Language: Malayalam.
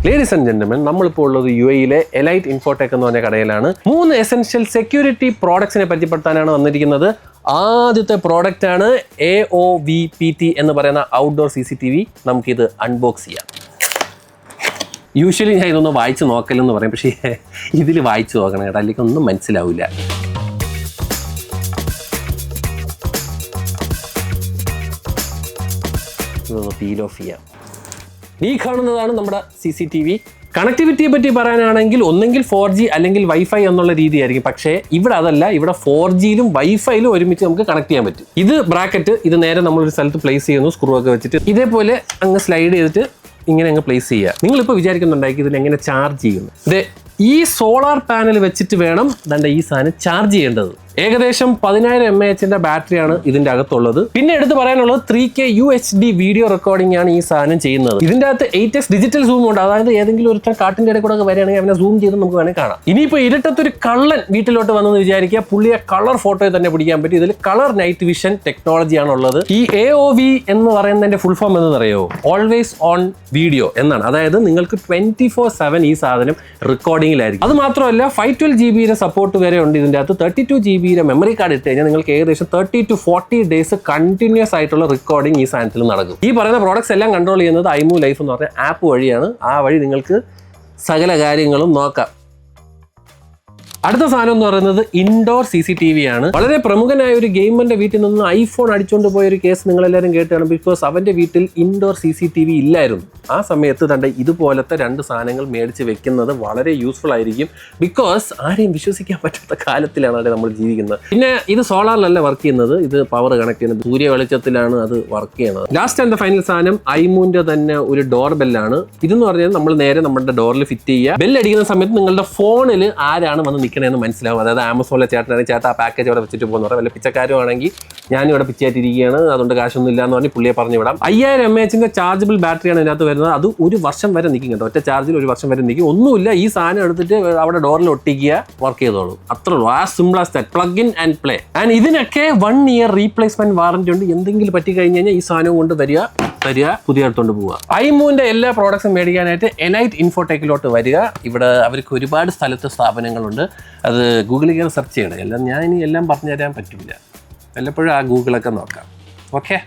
ലേഡീസ് ആൻഡ് ജെന്റിൽമെൻ, നമ്മളിപ്പോൾ ഉള്ളത് UAE എലൈറ്റ് ഇൻഫോടെക് എന്ന് പറഞ്ഞ കടയിലാണ്. 3 എസെൻഷ്യൽ സെക്യൂരിറ്റി പ്രോഡക്ട്സിനെ പരിചയപ്പെടുത്താനാണ് വന്നിരിക്കുന്നത്. ആദ്യത്തെ പ്രോഡക്റ്റ് ആണ് AOVPT എന്ന് പറയുന്ന ഔട്ട്ഡോർ CCTV. നമുക്കിത് അൺബോക്സ് ചെയ്യാം. യൂഷ്വലി ഞാൻ ഇതൊന്ന് വായിച്ച് നോക്കലെന്ന് പറയും, പക്ഷേ ഇതിൽ വായിച്ച് നോക്കണം കേട്ടോ, അല്ലെങ്കിൽ ഒന്നും മനസ്സിലാവില്ല. ഇതൊന്ന് പീൽ ഓഫ് ചെയ്യാം. ഈ കാണുന്നതാണ് നമ്മുടെ CCTV. കണക്ടിവിറ്റിയെ പറ്റി പറയാനാണെങ്കിൽ ഒന്നെങ്കിൽ 4G അല്ലെങ്കിൽ വൈഫൈ എന്നുള്ള രീതിയായിരിക്കും. പക്ഷേ ഇവിടെ അതല്ല, ഇവിടെ 4Gയിലും വൈഫൈയിലും ഒരുമിച്ച് നമുക്ക് കണക്ട് ചെയ്യാൻ പറ്റും. ഇത് ബ്രാക്കറ്റ്, ഇത് നേരെ നമ്മളൊരു സ്ഥലത്ത് പ്ലേസ് ചെയ്യുന്നു, സ്ക്രൂ ഒക്കെ വെച്ചിട്ട് ഇതേപോലെ അങ്ങ് സ്ലൈഡ് ചെയ്തിട്ട് ഇങ്ങനെ അങ്ങ് പ്ലേസ് ചെയ്യുക. നിങ്ങളിപ്പോൾ വിചാരിക്കുന്നുണ്ടായിരിക്കും ഇതിൽ എങ്ങനെ ചാർജ് ചെയ്യുന്നു. ഈ സോളാർ പാനൽ വെച്ചിട്ട് വേണം ഈ സാധനം ചാർജ് ചെയ്യേണ്ടത്. ഏകദേശം 10,000 mAh ബാറ്ററിയാണ് ഇതിന്റെ അകത്തുള്ളത്. പിന്നെ എടുത്ത് പറയാനുള്ളത് 3K UHD വീഡിയോ റെക്കോർഡിംഗ് ആണ് ഈ സാധനം ചെയ്യുന്നത്. ഇതിന്റെ അകത്ത് 8x ഡിജിറ്റൽ സൂം ഉണ്ട്. അതായത് ഏതെങ്കിലും ഒരു കാട്ടിന്റെ ഇടയിൽ കൂടെ വരികയാണെങ്കിൽ അവനെ സൂം ചെയ്ത് നമുക്ക് വേണമെങ്കിൽ കാണാം. ഇനിയിപ്പോൾ ഇരുട്ടത്തൊരു കള്ളൻ വീട്ടിലോട്ട് വന്നെന്ന് വിചാരിക്കുക, പുള്ളിയെ കളർ ഫോട്ടോയിൽ തന്നെ പിടിക്കാൻ പറ്റും. ഇതിൽ കളർ നൈറ്റ് വിഷൻ ടെക്നോളജിയാണ് ഉള്ളത്. ഈ AOV എന്ന് പറയുന്നതിന്റെ ഫുൾ ഫോം എന്ന് പറയുമോ, ഓൾവേസ് ഓൺ വീഡിയോ എന്നാണ്. അതായത് നിങ്ങൾക്ക് 24/7 ഈ സാധനം റെക്കോർഡിംഗിലായിരിക്കും. അത് മാത്രമല്ല 512 GB സപ്പോർട്ട് വരെ ഉണ്ട് ഇതിന്റെ അകത്ത്. 32 GB മെമ്മറി കാർഡ് ഇട്ട് കഴിഞ്ഞാൽ നിങ്ങൾക്ക് ഏകദേശം 30 to 40 ഡേയ്സ് കണ്ടിന്യൂസ് ആയിട്ടുള്ള റെക്കോർഡിംഗ് ഈ സാധനത്തിൽ നടക്കും. ഈ പറയുന്ന പ്രോഡക്ട്സ് എല്ലാം കൺട്രോൾ ചെയ്യുന്നത് iMove Life എന്ന് പറഞ്ഞ ആപ്പ് വഴിയാണ്. ആ വഴി നിങ്ങൾക്ക് സകല കാര്യങ്ങളും നോക്കാം. അടുത്ത സാധനം എന്ന് പറയുന്നത് ഇൻഡോർ CCTV ആണ്. വളരെ പ്രമുഖനായ ഒരു ഗെയിമറിന്റെ വീട്ടിൽ നിന്ന് iPhone അടിച്ചുകൊണ്ട് പോയ ഒരു കേസ് നിങ്ങളെല്ലാവരും കേട്ടാണ്. ബിക്കോസ് അവന്റെ വീട്ടിൽ ഇൻഡോർ CCTV ഇല്ലായിരുന്നു. ആ സമയത്ത് തന്നെ ഇതുപോലത്തെ 2 സാധനങ്ങൾ മേടിച്ച് വെക്കുന്നത് വളരെ യൂസ്ഫുൾ ആയിരിക്കും. ബിക്കോസ് ആരെയും വിശ്വസിക്കാൻ പറ്റാത്ത കാലത്തിലാണ് നമ്മൾ ജീവിക്കുന്നത്. പിന്നെ ഇത് സോളാറിലല്ല വർക്ക് ചെയ്യുന്നത്, ഇത് പവർ കണക്ട് ചെയ്യുന്നത്, സൂര്യ വെളിച്ചത്തിലാണ് അത് വർക്ക് ചെയ്യുന്നത്. ലാസ്റ്റ് ആൻഡ് ഫൈനൽ സാധനം iMoveന്റെ തന്നെ ഒരു ഡോർ ബെല്ലാണ്. ഇതെന്ന് പറഞ്ഞാൽ നമ്മൾ നേരെ നമ്മുടെ ഡോറിൽ ഫിറ്റ് ചെയ്യുക. ബെല്ലടിക്കുന്ന സമയത്ത് നിങ്ങളുടെ ഫോണിൽ ആരാണ് വന്ന് നിൽക്കണമെന്ന് മനസ്സിലാവും. അതായത് ആമസോണിലെ ചേട്ടനാണെങ്കിൽ ചേട്ടാ ആ പാക്കേജ് അവിടെ വെച്ചിട്ട് പോകുന്ന പറയാം. വല്ല പിച്ചക്കാരും ആണെങ്കിൽ ഞാനും ഇവിടെ പിച്ചായിട്ടിരിക്കുകയാണ്, അതുകൊണ്ട് കാശൊന്നും ഇല്ല എന്ന് പറഞ്ഞ് പുള്ളിയെ പറഞ്ഞു വിടാം. 5000 mAh ചാർജബിൾ ബാറ്ററിയാണ് ഇതിനകത്ത് വരുന്നത്. അത് 1 വർഷം വരെ നിൽക്കും കേട്ടോ. ഒറ്റ ചാർജിൽ 1 വർഷം വരെ നിൽക്കും. ഒന്നുമില്ല, ഈ സാധനം എടുത്തിട്ട് അവിടെ ഡോറിൽ ഒട്ടിക്കുക, വർക്ക് ചെയ്തോളൂ. അത്രേ ഉള്ളൂ. ആ simple as that. Plug in and play. And ഇതിനൊക്കെ 1 year റീപ്ലേസ്മെന്റ് വാറന്റി ഉണ്ട്. എന്തെങ്കിലും പറ്റി കഴിഞ്ഞ് കഴിഞ്ഞാൽ ഈ സാധനം കൊണ്ട് വരിക, പുതിയ എടുത്തോണ്ട് പോവുക. iMoveന്റെ എല്ലാ പ്രോഡക്ട്സും മേടിക്കാനായിട്ട് എലൈറ്റ് ഇൻഫോടെക്കിലോട്ട് വരിക. ഇവിടെ അവർക്ക് ഒരുപാട് സ്ഥലത്ത് സ്ഥാപനങ്ങളുണ്ട്. അത് ഗൂഗിളിൽ കയറി സെർച്ച് ചെയ്യണം. എല്ലാം ഞാൻ ഇനി എല്ലാം പറഞ്ഞു തരാൻ പറ്റില്ല. വല്ലപ്പോഴും ആ ഗൂഗിളൊക്കെ നോക്കാം. ഓക്കെ.